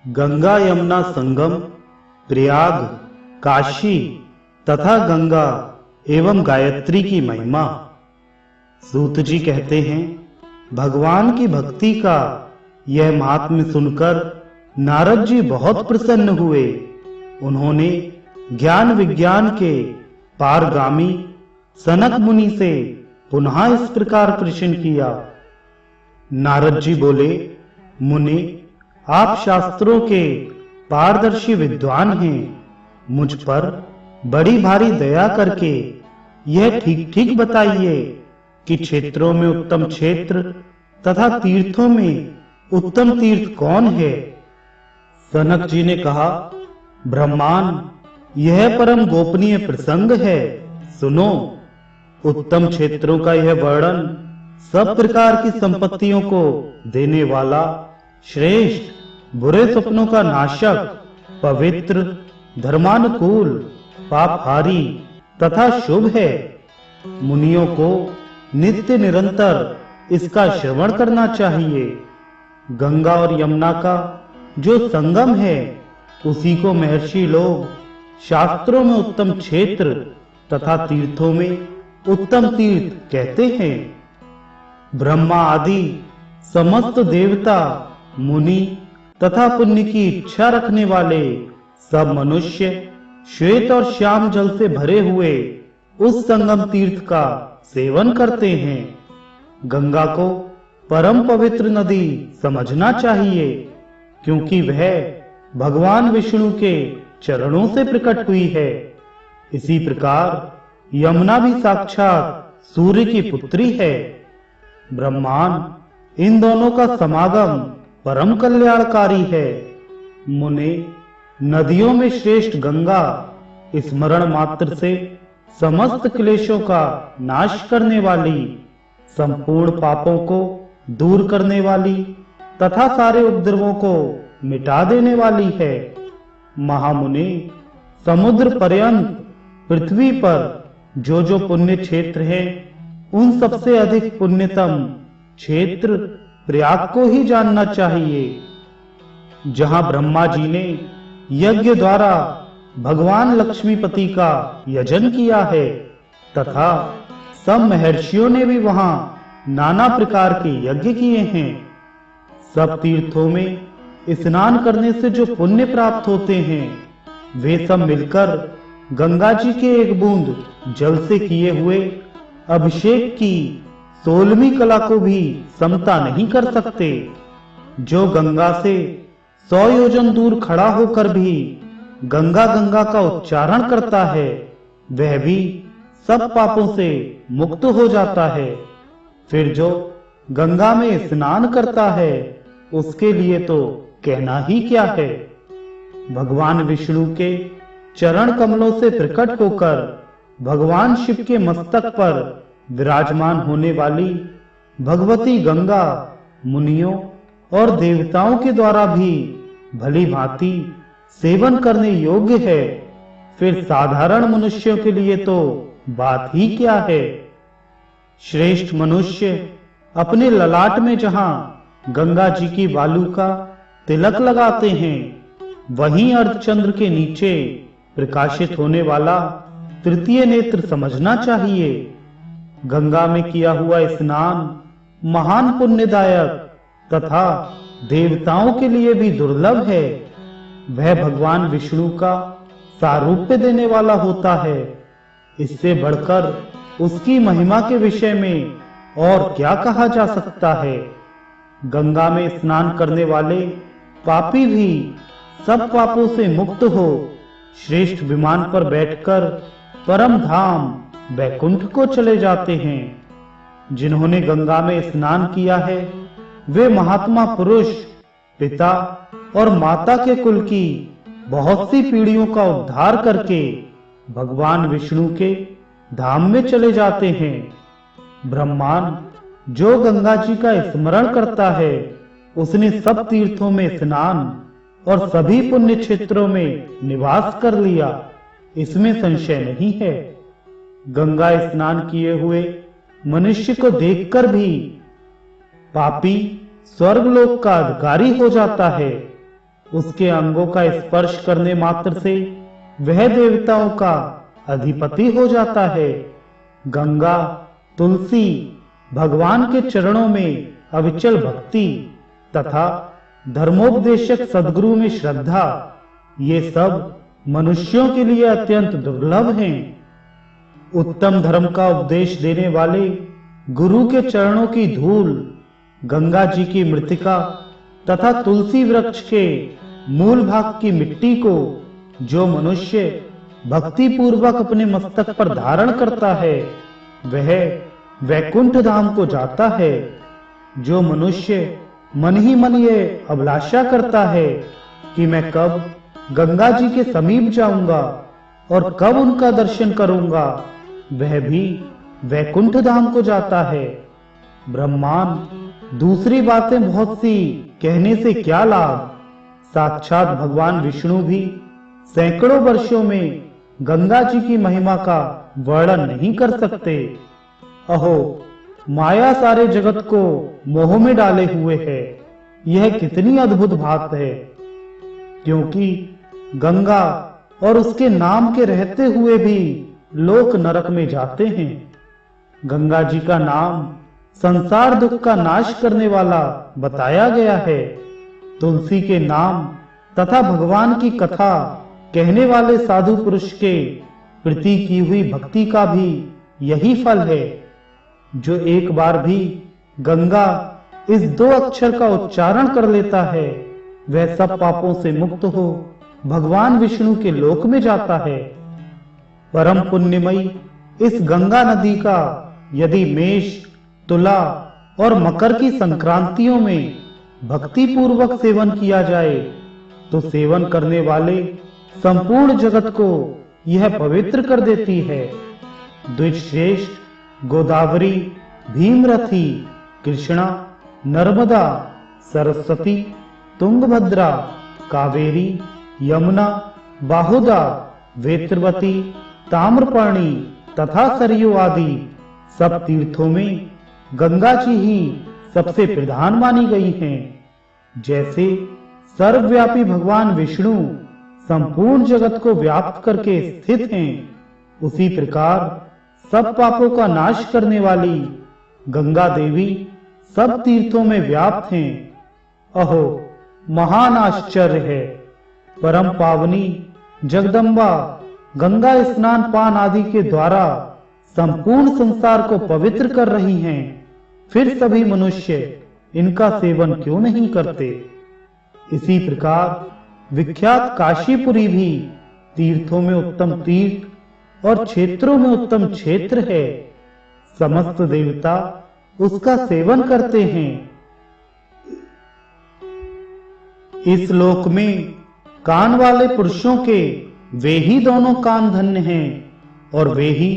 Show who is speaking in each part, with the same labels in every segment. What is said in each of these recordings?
Speaker 1: गंगा यमुना संगम, प्रयाग, काशी तथा गंगा एवं गायत्री की महिमा। सूत जी कहते हैं, भगवान की भक्ति का यह महात्म्य सुनकर नारद जी बहुत प्रसन्न हुए। उन्होंने ज्ञान विज्ञान के पारगामी सनक मुनि से पुनः इस प्रकार प्रश्न किया। नारद जी बोले, मुनि, आप शास्त्रों के पारदर्शी विद्वान हैं। मुझ पर बड़ी भारी दया करके यह ठीक ठीक बताइए कि क्षेत्रों में उत्तम क्षेत्र तथा तीर्थों में उत्तम तीर्थ कौन है। सनक जी ने कहा, ब्रह्मान, यह परम गोपनीय प्रसंग है, सुनो। उत्तम क्षेत्रों का यह वर्णन सब प्रकार की संपत्तियों को देने वाला, श्रेष्ठ, बुरे स्वप्नों का नाशक, पवित्र, धर्मानुकूल, पापहारी तथा शुभ है। मुनियों को नित्य निरंतर इसका श्रवण करना चाहिए। गंगा और यमुना का जो संगम है, उसी को महर्षि लोग शास्त्रों में उत्तम क्षेत्र तथा तीर्थों में उत्तम तीर्थ कहते हैं। ब्रह्मा आदि समस्त देवता, मुनि तथा पुण्य की इच्छा रखने वाले सब मनुष्य श्वेत और श्याम जल से भरे हुए उस संगम तीर्थ का सेवन करते हैं। गंगा को परम पवित्र नदी समझना चाहिए, क्योंकि वह भगवान विष्णु के चरणों से प्रकट हुई है। इसी प्रकार यमुना भी साक्षात सूर्य की पुत्री है। ब्रह्मांड, इन दोनों का समागम परम कल्याणकारी है। मुने, नदियों में श्रेष्ठ गंगा स्मरण मात्र से समस्त क्लेशों का नाश करने वाली, संपूर्ण पापों को दूर करने वाली तथा सारे उपद्रवों को मिटा देने वाली है। महामुनि, समुद्र पर्यंत पृथ्वी पर जो जो पुण्य क्षेत्र है, उन सबसे अधिक पुण्यतम क्षेत्र प्रयाग को ही जानना चाहिए, जहां ब्रह्मा जी ने यज्ञ द्वारा भगवान लक्ष्मीपति का यजन किया है तथा सब महर्षियों ने भी वहां नाना प्रकार के यज्ञ किए हैं। सब तीर्थों में स्नान करने से जो पुण्य प्राप्त होते हैं, वे सब मिलकर गंगा जी के एक बूंद जल से किए हुए अभिषेक की 16वीं कला को भी समता नहीं कर सकते। जो गंगा से 100 योजन दूर खड़ा होकर भी गंगा गंगा का उच्चारण करता है, वह भी सब पापों से मुक्त हो जाता है। फिर जो गंगा में स्नान करता है, उसके लिए तो कहना ही क्या है। भगवान विष्णु के चरण कमलों से प्रकट होकर भगवान शिव के मस्तक पर विराजमान होने वाली भगवती गंगा मुनियों और देवताओं के द्वारा भी भली भांति सेवन करने योग्य है। फिर साधारण मनुष्यों के लिए तो बात ही क्या है। श्रेष्ठ मनुष्य अपने ललाट में जहां गंगा जी की बालू का तिलक लगाते हैं, वहीं अर्धचंद्र के नीचे प्रकाशित होने वाला तृतीय नेत्र समझना चाहिए। गंगा में किया हुआ स्नान महान पुण्यदायक तथा देवताओं के लिए भी दुर्लभ है। वह भगवान विष्णु का सारूप्य देने वाला होता है। इससे बढ़कर उसकी महिमा के विषय में और क्या कहा जा सकता है। गंगा में स्नान करने वाले पापी भी सब पापों से मुक्त हो श्रेष्ठ विमान पर बैठकर परम धाम वैकुंठ को चले जाते हैं। जिन्होंने गंगा में स्नान किया है, वे महात्मा पुरुष पिता और माता के कुल की बहुत सी पीढ़ियों का उद्धार करके भगवान विष्णु के धाम में चले जाते हैं। ब्रह्मांड, जो गंगा जी का स्मरण करता है, उसने सब तीर्थों में स्नान और सभी पुण्य क्षेत्रों में निवास कर लिया, इसमें संशय नहीं है। गंगा स्नान किए हुए मनुष्य को देखकर भी पापी स्वर्गलोक का अधिकारी हो जाता है। उसके अंगों का स्पर्श करने मात्र से वह देवताओं का अधिपति हो जाता है। गंगा, तुलसी, भगवान के चरणों में अविचल भक्ति तथा धर्मोपदेशक सद्गुरु में श्रद्धा, ये सब मनुष्यों के लिए अत्यंत दुर्लभ हैं। उत्तम धर्म का उपदेश देने वाले गुरु के चरणों की धूल, गंगा जी की मृतिका तथा तुलसी वृक्ष के मूल भाग की मिट्टी को जो मनुष्य भक्ति पूर्वक अपने मस्तक पर धारण करता है, वह वैकुंठ धाम को जाता है। जो मनुष्य मन ही मन ये अभिलाषा करता है कि मैं कब गंगा जी के समीप जाऊंगा और कब उनका दर्शन करूंगा, वह भी वैकुंठ धाम को जाता है। ब्रह्मांड दूसरी बातें बहुत सी कहने से क्या लाभ। साक्षात भगवान विष्णु भी सैकड़ों वर्षों में गंगा जी की महिमा का वर्णन नहीं कर सकते। अहो, माया सारे जगत को मोह में डाले हुए है। यह कितनी अद्भुत बात है, क्योंकि गंगा और उसके नाम के रहते हुए भी लोक नरक में जाते हैं। गंगा जी का नाम संसार दुख का नाश करने वाला बताया गया है। तुलसी के नाम तथा भगवान की कथा कहने वाले साधु पुरुष के प्रति की हुई भक्ति का भी यही फल है। जो एक बार भी गंगा इस 2 अक्षर का उच्चारण कर लेता है, वह सब पापों से मुक्त हो भगवान विष्णु के लोक में जाता है। परम पुण्यमयी इस गंगा नदी का यदि मेष, तुला और मकर की संक्रांतियों में भक्ति पूर्वक सेवन किया जाए, तो सेवन करने वाले संपूर्ण जगत को यह पवित्र कर देती है। द्विजश्रेष्ठ गोदावरी, भीमरथी, कृष्णा, नर्मदा, सरस्वती, तुंगभद्रा, कावेरी, यमुना, बाहुदा, वेत्रवती, ताम्रपर्णी तथा सरयू आदि सब तीर्थों में गंगा जी ही सबसे प्रधान मानी गई हैं। जैसे सर्वव्यापी भगवान विष्णु संपूर्ण जगत को व्याप्त करके स्थित हैं, उसी प्रकार सब पापों का नाश करने वाली गंगा देवी सब तीर्थों में व्याप्त हैं। अहो, महान आश्चर्य है। परम पावनी जगदम्बा गंगा स्नान पान आदि के द्वारा संपूर्ण संसार को पवित्र कर रही हैं। फिर सभी मनुष्य इनका सेवन क्यों नहीं करते। इसी प्रकार विख्यात काशीपुरी भी तीर्थों में उत्तम तीर्थ और क्षेत्रों में उत्तम क्षेत्र है। समस्त देवता उसका सेवन करते हैं। इस लोक में कान वाले पुरुषों के वे ही दोनों कान धन्य हैं, और वे ही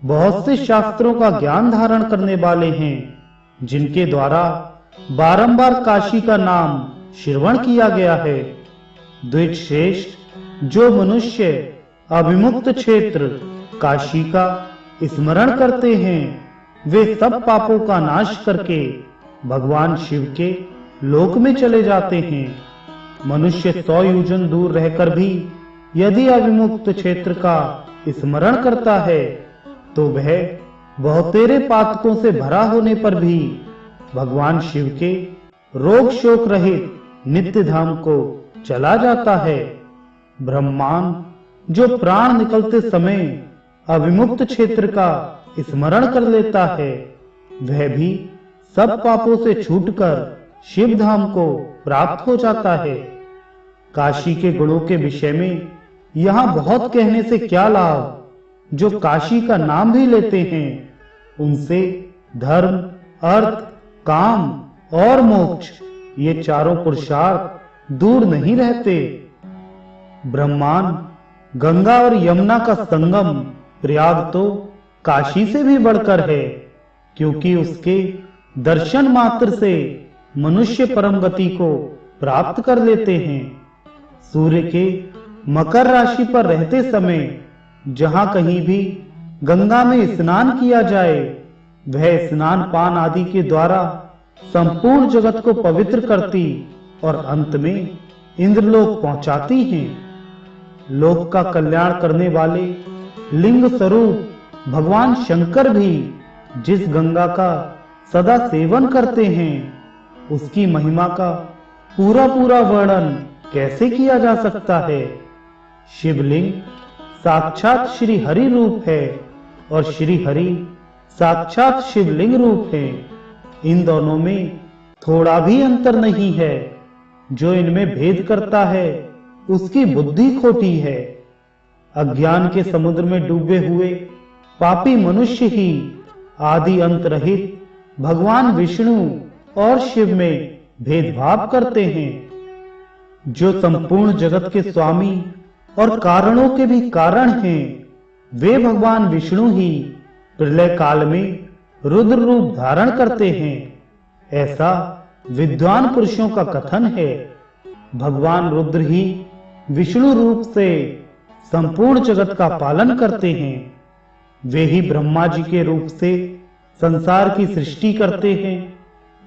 Speaker 1: बहुत से शास्त्रों का ज्ञान धारण करने वाले हैं, जिनके द्वारा बारंबार काशी का नाम श्रवण किया गया है। द्विजश्रेष्ठ जो मनुष्य अविमुक्त क्षेत्र काशी का स्मरण करते हैं, वे सब पापों का नाश करके भगवान शिव के लोक में चले जाते हैं। मनुष्य 100 योजन दूर रहकर भी यदि अविमुक्त क्षेत्र का स्मरण करता है, तो वह बहुतेरे पातकों से भरा होने पर भी भगवान शिव के रोग शोक रहित नित्य धाम को चला जाता है। ब्रह्मांड जो प्राण निकलते समय अविमुक्त क्षेत्र का स्मरण कर लेता है, वह भी सब पापों से छूटकर शिव धाम को प्राप्त हो जाता है। काशी के गुणों के विषय में यहाँ बहुत कहने से क्या लाभ। जो काशी का नाम भी लेते हैं, उनसे धर्म, अर्थ, काम और मोक्ष ये चारों पुरुषार्थ दूर नहीं रहते। ब्रह्मांड गंगा और यमुना का संगम प्रयाग तो काशी से भी बढ़कर है, क्योंकि उसके दर्शन मात्र से मनुष्य परम गति को प्राप्त कर लेते हैं। सूर्य के मकर राशि पर रहते समय जहां कहीं भी गंगा में स्नान किया जाए, वह स्नान पान आदि के द्वारा संपूर्ण जगत को पवित्र करती और अंत में इंद्रलोक पहुंचाती हैं। लोक का कल्याण करने वाले लिंग स्वरूप भगवान शंकर भी जिस गंगा का सदा सेवन करते हैं, उसकी महिमा का पूरा पूरा वर्णन कैसे किया जा सकता है। शिवलिंग साक्षात श्री हरि रूप है और श्री हरि साक्षात शिवलिंग रूप है। इन दोनों में थोड़ा भी अंतर नहीं है। जो इनमें भेद करता है उसकी बुद्धि खोटी है। अज्ञान के समुद्र में डूबे हुए पापी मनुष्य ही आदि अंत रहित भगवान विष्णु और शिव में भेदभाव करते हैं। जो संपूर्ण जगत के स्वामी और कारणों के भी कारण हैं, वे भगवान विष्णु ही प्रलय काल में रुद्र रूप धारण करते हैं। ऐसा विद्वान पुरुषों का कथन है। भगवान रुद्र ही विष्णु रूप से संपूर्ण जगत का पालन करते हैं। वे ही ब्रह्मा जी के रूप से संसार की सृष्टि करते हैं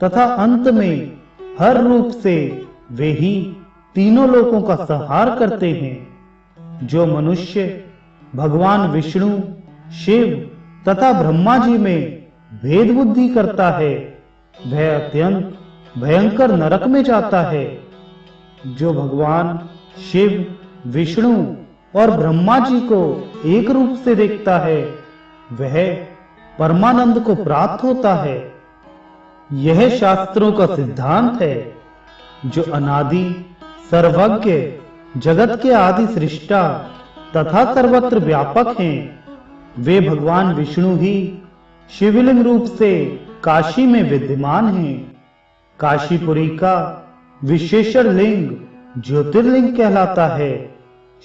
Speaker 1: तथा अंत में हर रूप से वे ही तीनों लोकों का संहार करते हैं। जो मनुष्य भगवान विष्णु, शिव तथा ब्रह्मा जी में भेद बुद्धि करता है, वह अत्यंत भयंकर नरक में जाता है। जो भगवान शिव, विष्णु और ब्रह्मा जी को एक रूप से देखता है, वह परमानंद को प्राप्त होता है। यह शास्त्रों का सिद्धांत है। जो अनादि सर्वज्ञ, जगत के आदि सृष्टा तथा सर्वत्र व्यापक हैं, वे भगवान विष्णु ही शिवलिंग रूप से काशी में विद्यमान हैं। काशीपुरी का विशेषण लिंग ज्योतिर्लिंग कहलाता है।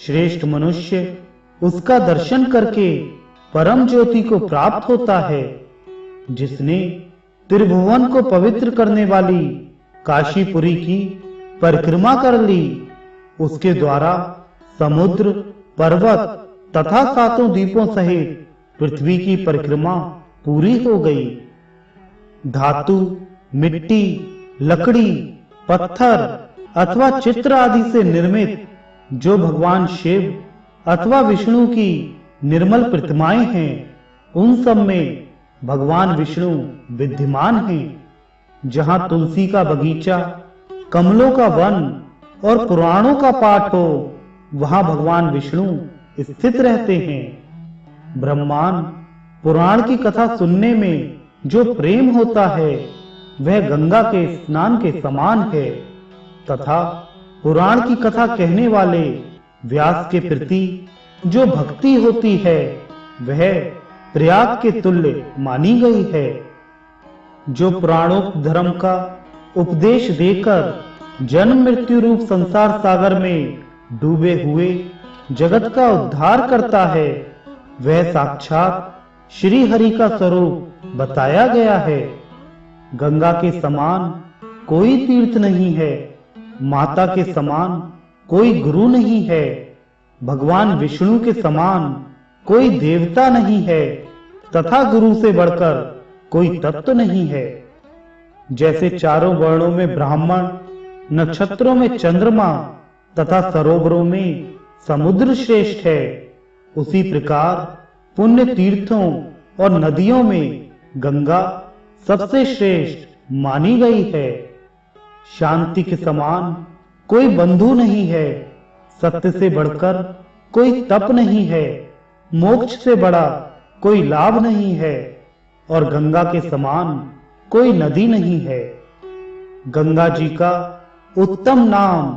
Speaker 1: श्रेष्ठ मनुष्य उसका दर्शन करके परम ज्योति को प्राप्त होता है। जिसने त्रिभुवन को पवित्र करने वाली काशीपुरी की परिक्रमा कर ली, उसके द्वारा समुद्र, पर्वत तथा सातों द्वीपों सहित पृथ्वी की परिक्रमा पूरी हो गई। धातु, मिट्टी, लकड़ी, पत्थर अथवा चित्र आदि से निर्मित जो भगवान शिव अथवा विष्णु की निर्मल प्रतिमाएं हैं, उन सब में भगवान विष्णु विद्यमान हैं। जहां तुलसी का बगीचा, कमलों का वन और पुराणों का पाठ हो, वहां भगवान विष्णु स्थित रहते हैं। ब्रह्मांड पुराण की कथा सुनने में जो प्रेम होता है, वह गंगा के स्नान के समान है तथा पुराण की कथा कहने वाले व्यास के प्रति जो भक्ति होती है, वह प्रयाग के तुल्य मानी गई है। जो पुराणोक्त धर्म का उपदेश देकर जन्म मृत्यु रूप संसार सागर में डूबे हुए जगत का उद्धार करता है, वह साक्षात श्री हरि का स्वरूप बताया गया है। गंगा के समान कोई तीर्थ नहीं है, माता के समान कोई गुरु नहीं है, भगवान विष्णु के समान कोई देवता नहीं है तथा गुरु से बढ़कर कोई तत्व नहीं है। जैसे चारों वर्णों में ब्राह्मण, नक्षत्रों में चंद्रमा तथा सरोवरों में समुद्र श्रेष्ठ है, उसी प्रकार पुण्य तीर्थों और नदियों में गंगा सबसे श्रेष्ठ मानी गई है। शांति के समान कोई बंधु नहीं है, सत्य से बढ़कर कोई तप नहीं है, मोक्ष से बड़ा कोई लाभ नहीं है और गंगा के समान कोई नदी नहीं है। गंगा जी का उत्तम नाम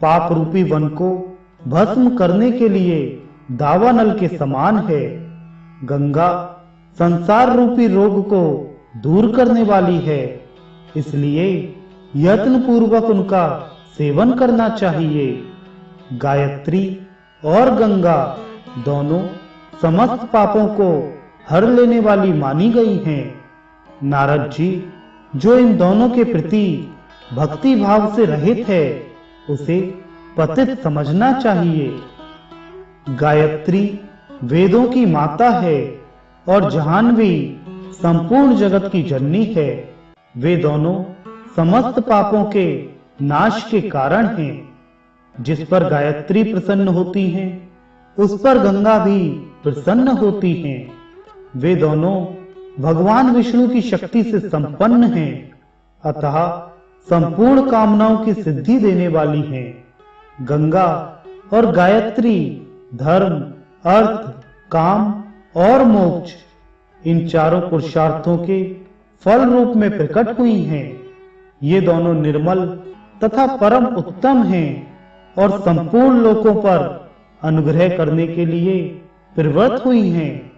Speaker 1: पाप रूपी वन को भस्म करने के लिए दावानल के समान है। गंगा संसार रूपी रोग को दूर करने वाली है, इसलिए यत्न पूर्वक उनका सेवन करना चाहिए। गायत्री और गंगा दोनों समस्त पापों को हर लेने वाली मानी गई हैं। नारद जी जो इन दोनों के प्रति भक्ति भाव से रहित है, उसे पतित समझना चाहिए। गायत्री वेदों की माता है और जाह्नवी संपूर्ण जगत की जननी है। वे दोनों समस्त पापों के नाश के कारण हैं। जिस पर गायत्री प्रसन्न होती हैं, उस पर गंगा भी प्रसन्न होती हैं। वे दोनों भगवान विष्णु की शक्ति से संपन्न हैं, अतः संपूर्ण कामनाओं की सिद्धि देने वाली हैं। गंगा और गायत्री धर्म, अर्थ, काम और मोक्ष, इन चारों पुरुषार्थों के फल रूप में प्रकट हुई हैं। ये दोनों निर्मल तथा परम उत्तम हैं और संपूर्ण लोकों पर अनुग्रह करने के लिए प्रवृत्त हुई हैं।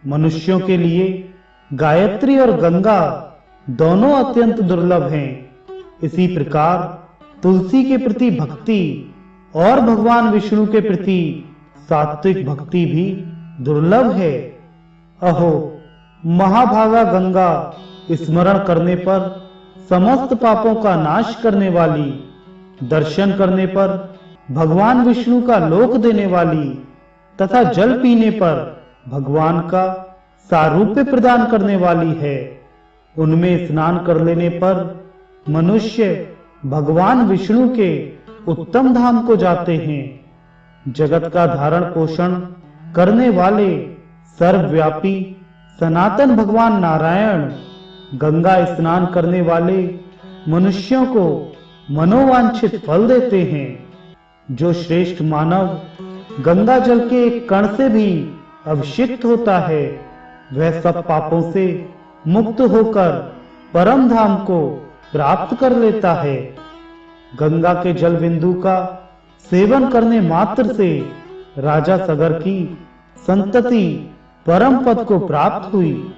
Speaker 1: मनुष्यों के लिए गायत्री और गंगा दोनों अत्यंत दुर्लभ हैं। इसी प्रकार तुलसी के प्रति भक्ति और भगवान विष्णु के प्रति सात्विक भक्ति भी दुर्लभ है। अहो, महाभागा गंगा स्मरण करने पर समस्त पापों का नाश करने वाली, दर्शन करने पर भगवान विष्णु का लोक देने वाली तथा जल पीने पर भगवान का सारूप्य प्रदान करने वाली है। उनमें स्नान कर लेने पर मनुष्य भगवान विष्णु के उत्तम धाम को जाते हैं। जगत का धारण पोषण करने वाले सर्वव्यापी सनातन भगवान नारायण गंगा स्नान करने वाले मनुष्यों को मनोवांछित फल देते हैं। जो श्रेष्ठ मानव गंगा जल के एक कण से भी अभिषिक्त होता है, वह सब पापों से मुक्त होकर परम धाम को प्राप्त कर लेता है। गंगा के जल बिंदु का सेवन करने मात्र से राजा सगर की संतति परम पद को प्राप्त हुई।